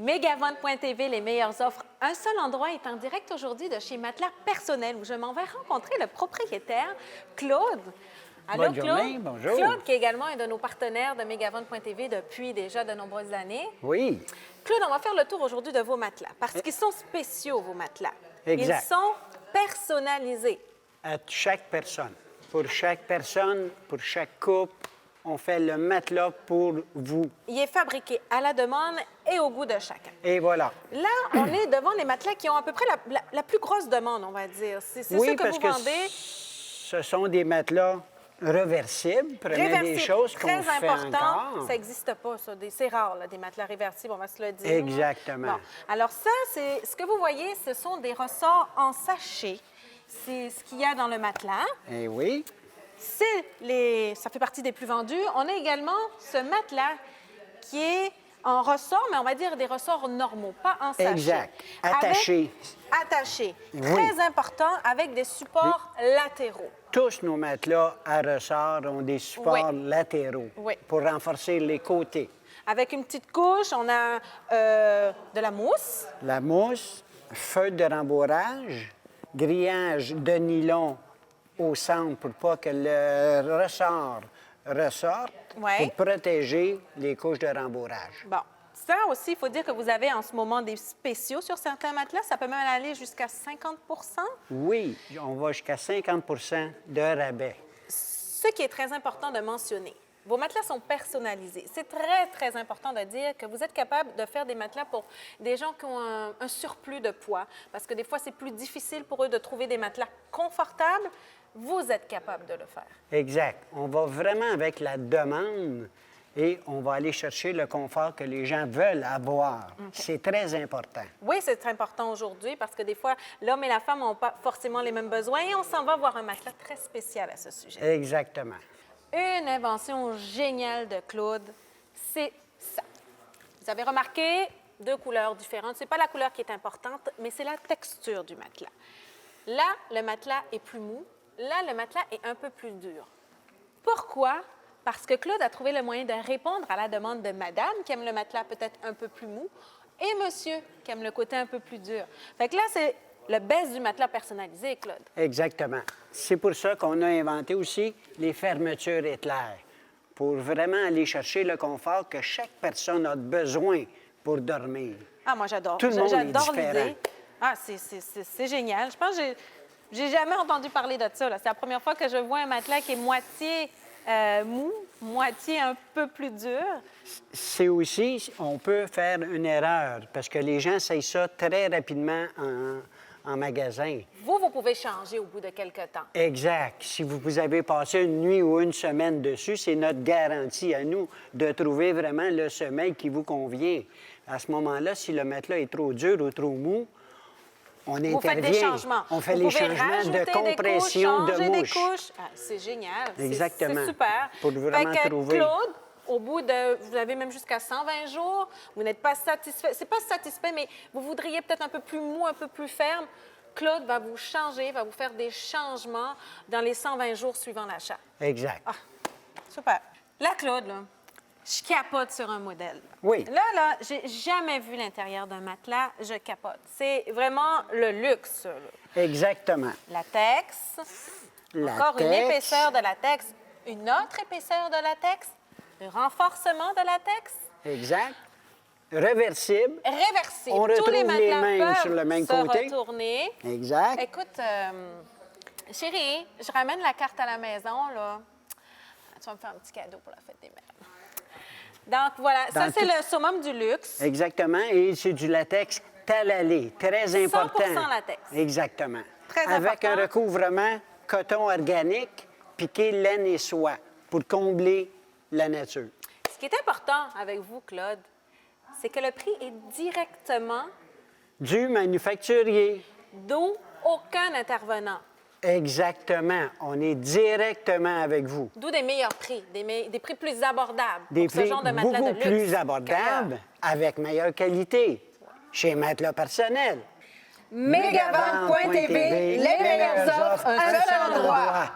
Megavante.tv, les meilleures offres. Un seul endroit est en direct aujourd'hui de chez Matelas Personnel où je m'en vais rencontrer le propriétaire, Claude. Allô, Bonne Claude? journée, bonjour. Claude, qui est également un de nos partenaires de Megavante.tv depuis déjà de nombreuses années. Oui, Claude, on va faire le tour aujourd'hui de vos matelas parce qu'ils sont spéciaux, vos matelas. Exact. Ils sont personnalisés. à chaque personne. Pour chaque personne, pour chaque couple, on fait le matelas pour vous. Il est fabriqué à la demande et au goût de chacun. Et voilà. Là, on est devant les matelas qui ont à peu près la plus grosse demande, on va dire. C'est Oui, ceux que parce vous que vendez. ce sont des matelas réversibles. Première des Réversibles, choses qu'on très fait important. encore. Ça n'existe pas, ça. C'est rare, là, des matelas réversibles, on va se le dire. Exactement. Bon. Alors ça, c'est ce que vous voyez, ce sont des ressorts en sachet. C'est ce qu'il y a dans le matelas. Eh oui, Ça fait partie des plus vendus. On a également ce matelas qui est en ressort, mais on va dire des ressorts normaux, pas en sachet. Exact. Attaché. Attaché. Oui. Très important, avec des supports latéraux. tous nos matelas à ressort ont des supports Oui. latéraux Oui. pour renforcer les côtés. Avec une petite couche, on a de la mousse. La mousse, feuille de rembourrage, grillage de nylon au centre pour pas que le ressort ressorte, Ouais. pour protéger les couches de rembourrage. Bon. Ça aussi, il faut dire que vous avez en ce moment des spéciaux sur certains matelas. Ça peut même aller jusqu'à 50 Oui, on va jusqu'à 50 de rabais. Ce qui est très important de mentionner, vos matelas sont personnalisés. C'est très, très important de dire que vous êtes capable de faire des matelas pour des gens qui ont un surplus de poids, parce que des fois, c'est plus difficile pour eux de trouver des matelas confortables. Vous êtes capable de le faire. Exact. On va vraiment avec la demande et on va aller chercher le confort que les gens veulent avoir. C'est très important. Oui, c'est très important aujourd'hui parce que des fois, l'homme et la femme n'ont pas forcément les mêmes besoins et on s'en va voir un matelas très spécial à ce sujet. Exactement. Une invention géniale de Claude, c'est ça. Vous avez remarqué deux couleurs différentes. Ce n'est pas la couleur qui est importante, mais c'est la texture du matelas. Là, le matelas est plus mou. Là, le matelas est un peu plus dur. Pourquoi? Parce que Claude a trouvé le moyen de répondre à la demande de madame, qui aime le matelas peut-être un peu plus mou, et monsieur, qui aime le côté un peu plus dur. Fait que là, c'est le best du matelas personnalisé, Claude. Exactement. C'est pour ça qu'on a inventé aussi les fermetures éclairs, pour vraiment aller chercher le confort que chaque personne a besoin pour dormir. Ah, moi, j'adore. Tout le monde est J'adore différent. l'idée. Ah, c'est génial. Je pense que j'ai jamais entendu parler de ça, là. C'est la première fois que je vois un matelas qui est moitié mou, moitié un peu plus dur. C'est aussi, on peut faire une erreur, parce que les gens essayent ça très rapidement en magasin. Vous pouvez changer au bout de quelques temps. Exact. Si vous avez passé une nuit ou une semaine dessus, c'est notre garantie à nous de trouver vraiment le sommeil qui vous convient. À ce moment-là, si le matelas est trop dur ou trop mou, on intervient. Vous faites des changements. On fait Vous les pouvez changements rajouter de des compression couches, de changer des mouche. couches. Ah, c'est génial. Exactement. C'est super. Pour vraiment Fait que trouver. Claude, au bout de, vous avez même jusqu'à 120 jours, vous n'êtes pas satisfait. C'est pas satisfait, mais vous voudriez peut-être un peu plus mou, un peu plus ferme. Claude va vous changer, va vous faire des changements dans les 120 jours suivant l'achat. Exact. Ah, super. Là, Claude, là, je capote sur un modèle. Oui. Là, j'ai jamais vu l'intérieur d'un matelas, je capote. C'est vraiment le luxe, là. Exactement. Latex. Encore une Latex. épaisseur de latex. Une autre épaisseur de latex. Un renforcement de latex. Exact. Réversible. Réversible. On Tous retrouve les les matelas mêmes peuvent sur le même se côté. retourner. Exact. Écoute, chérie, je ramène la carte à la maison, là. Tu vas me faire un petit cadeau pour la fête des mères. Donc, voilà, ça, Dans c'est tout- le summum du luxe. Exactement. Et c'est du latex talalé, très important. 100% latex. Exactement. Très Avec important. un recouvrement coton organique, piqué laine et soie, pour combler la nature. Ce qui est important avec vous, Claude, c'est que le prix est directement Du manufacturier. d'où aucun intervenant. Exactement. On est directement avec vous. D'où des meilleurs prix, des prix plus abordables Des pour ce prix genre de matelas de beaucoup luxe. plus abordables, avec meilleure qualité, chez Matelas Personnel. Megavante.tv, les meilleures offres, un seul endroit.